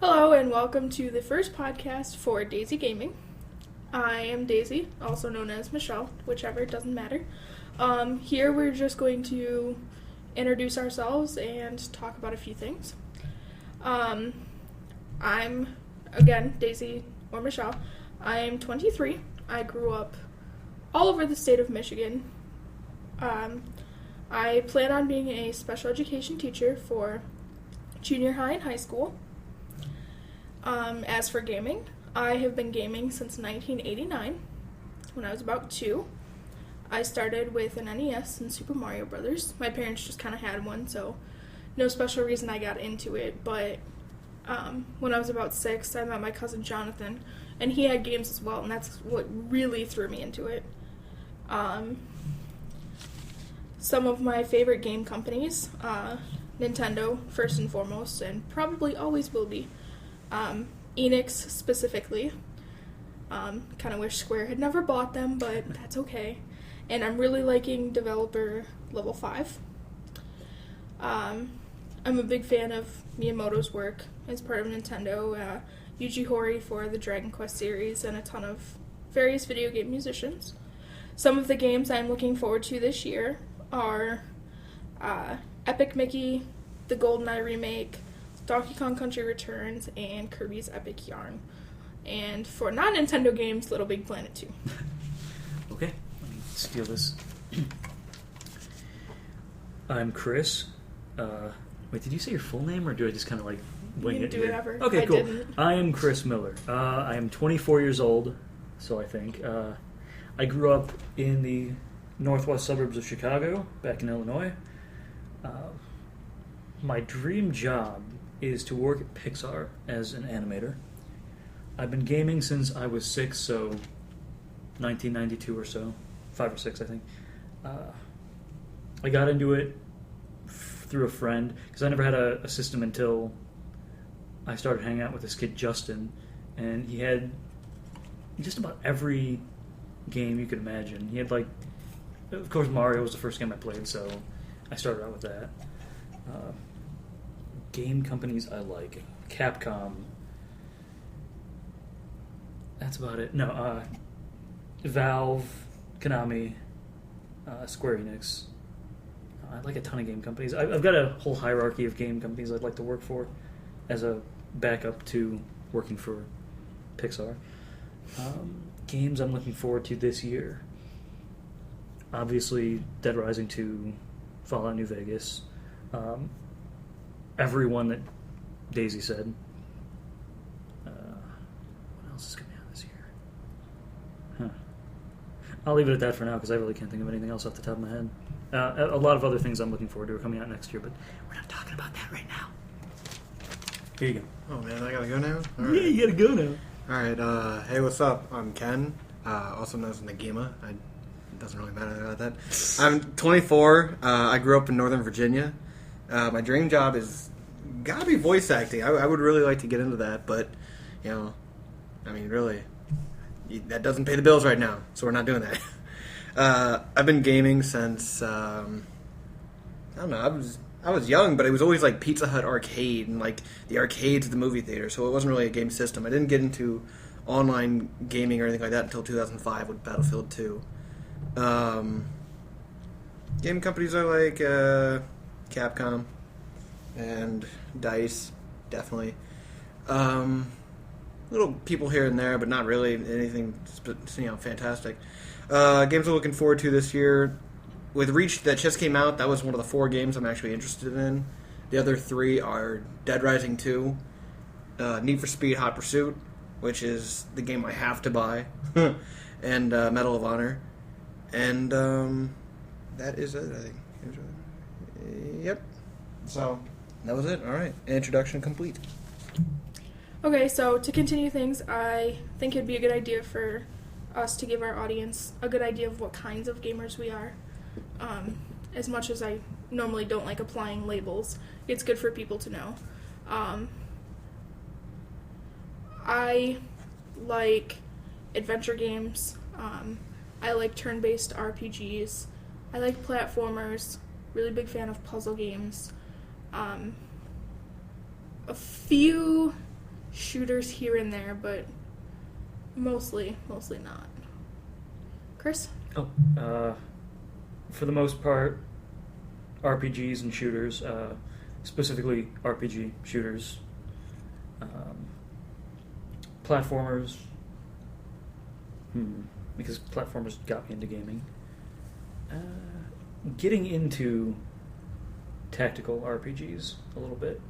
Hello and welcome to the first podcast for daisygaming. I am Daisy, also known as Michelle, whichever, it doesn't matter. Here we're just going to introduce ourselves and talk about a few things. I'm, again, Daisy or Michelle. I am 23. I grew up all over the state of Michigan. I plan on being a special education teacher for junior high and high school. As for gaming, I have been gaming since 1989, when I was about 2. I started with an NES and Super Mario Brothers. My parents just kind of had one, so no special reason I got into it, but when I was about 6, I met my cousin Jonathan, and he had games as well, and that's what really threw me into it. Some of my favorite game companies, Nintendo, first and foremost, and probably always will be. Enix specifically. Kind of wish Square had never bought them, but that's okay. And I'm really liking developer Level 5. I'm a big fan of Miyamoto's work as part of Nintendo, Yuji Horii for the Dragon Quest series, and a ton of various video game musicians. Some of the games I'm looking forward to this year are Epic Mickey, the GoldenEye remake, Donkey Kong Country Returns, and Kirby's Epic Yarn. And for non-Nintendo games, Little Big Planet 2. Okay, let me steal this. I'm Chris. Wait, did you say your full name, or do I just kind of like wing it? You can do whatever. Okay, cool. Didn't. I am Chris Miller. I am 24 years old, so I think. I grew up in the northwest suburbs of Chicago, back in Illinois. My dream job is to work at Pixar as an animator. I've been gaming since I was 6, so 1992 or so, 5 or 6 I think. I got into it through a friend, because I never had a system until I started hanging out with this kid Justin, and he had just about every game you could imagine. He had of course Mario was the first game I played, so I started out with that. Game companies I like. Capcom. That's about it. No, Valve, Konami, Square Enix. I like a ton of game companies. I've got a whole hierarchy of game companies I'd like to work for as a backup to working for Pixar. Games I'm looking forward to this year. Obviously, Dead Rising 2, Fallout New Vegas. Everyone that Daisy said. What else is coming out this year? I'll leave it at that for now, because I really can't think of anything else off the top of my head. A lot of other things I'm looking forward to are coming out next year, but we're not talking about that right now. Here you go. Oh man, I gotta go now? All right. Yeah, you gotta go now. Alright, hey, what's up? I'm Ken, also known as Nagima. It doesn't really matter about that. I'm 24. I grew up in Northern Virginia. My dream job is gotta be voice acting. I would really like to get into that, but, really, that doesn't pay the bills right now, so we're not doing that. I've been gaming since, I don't know, I was young, but it was always like Pizza Hut Arcade and like the arcades at the movie theater, so it wasn't really a game system. I didn't get into online gaming or anything like that until 2005 with Battlefield 2. Game companies are like Capcom and DICE, definitely. Little people here and there, but not really anything fantastic. Games I'm looking forward to this year. With Reach that just came out, that was one of the 4 games I'm actually interested in. The other 3 are Dead Rising 2, Need for Speed Hot Pursuit, which is the game I have to buy, and Medal of Honor. And that is it, I think. Yep. So, that was it. All right. Introduction complete. Okay, so to continue things, I think it'd be a good idea for us to give our audience a good idea of what kinds of gamers we are. As much as I normally don't like applying labels, it's good for people to know. I like adventure games. I like turn-based RPGs. I like platformers. Really big fan of puzzle games. A few shooters here and there, but mostly not. Chris? Oh, for the most part, RPGs and shooters, specifically RPG shooters, platformers, because platformers got me into gaming. Getting into tactical RPGs a little bit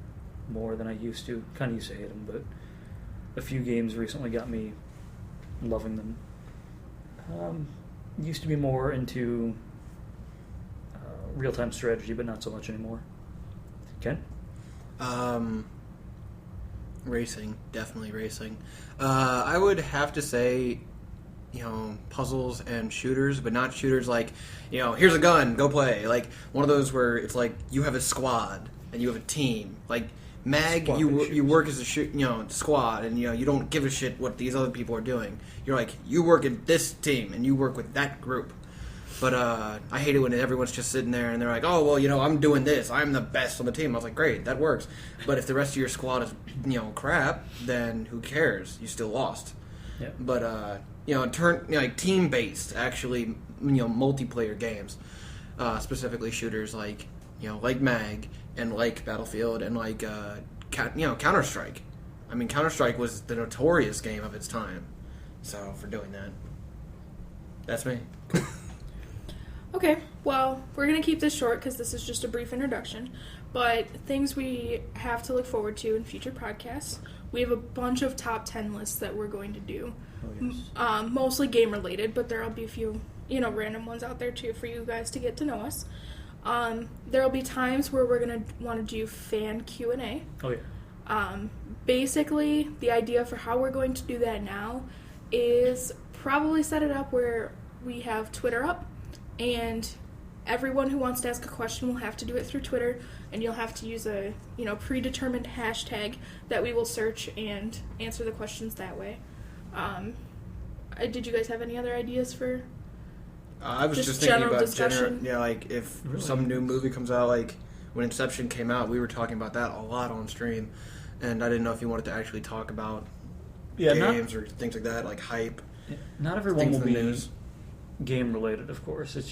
more than I used to. Kind of used to hate them, but a few games recently got me loving them. Used to be more into real-time strategy, but not so much anymore. Ken? Racing, definitely racing. I would have to say, puzzles and shooters, but not shooters like, here's a gun, go play. Like one of those where it's like you have a squad and you have a team. Like Mag, you work as a squad, and you don't give a shit what these other people are doing. You're like, you work in this team and you work with that group. But I hate it when everyone's just sitting there and they're like, oh, well, I'm doing this. I'm the best on the team. I was like, great, that works. But if the rest of your squad is, crap, then who cares? You still lost. Yeah. But, team-based, actually, multiplayer games, specifically shooters like Mag and like Battlefield and like, Counter-Strike. I mean, Counter-Strike was the notorious game of its time. So, for doing that. That's me. Okay, well, we're going to keep this short because this is just a brief introduction, but things we have to look forward to in future podcasts. We have a bunch of top 10 lists that we're going to do, mostly game-related, but there'll be a few, random ones out there, too, for you guys to get to know us. There'll be times where we're going to want to do fan Q&A. Oh, yeah. Basically, the idea for how we're going to do that now is probably set it up where we have Twitter up, and everyone who wants to ask a question will have to do it through Twitter, and you'll have to use a predetermined hashtag that we will search and answer the questions that way. Did you guys have any other ideas for? I was just thinking general about discussion? like if Really? some new movie comes out, like when Inception came out, we were talking about that a lot on stream, and I didn't know if you wanted to actually talk about games or things like that, like hype. Not everyone will in the be news. game related, of course. It's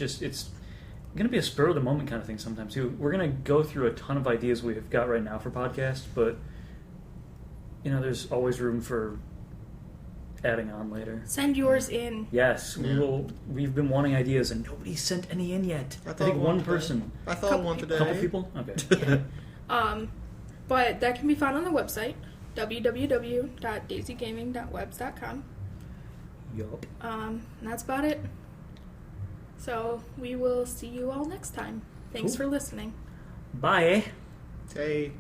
going to be a spur of the moment kind of thing sometimes too. We're going to go through a ton of ideas we've got right now for podcasts, but there's always room for adding on later. Send yours in. Yes, Yeah. we've been wanting ideas and nobody's sent any in yet. I think one person. I thought one today. A couple people? Okay. But that can be found on the website, www.daisygaming.webs.com. Yup. And that's about it. So we will see you all next time. Thanks Cool. for listening. Bye. Hey.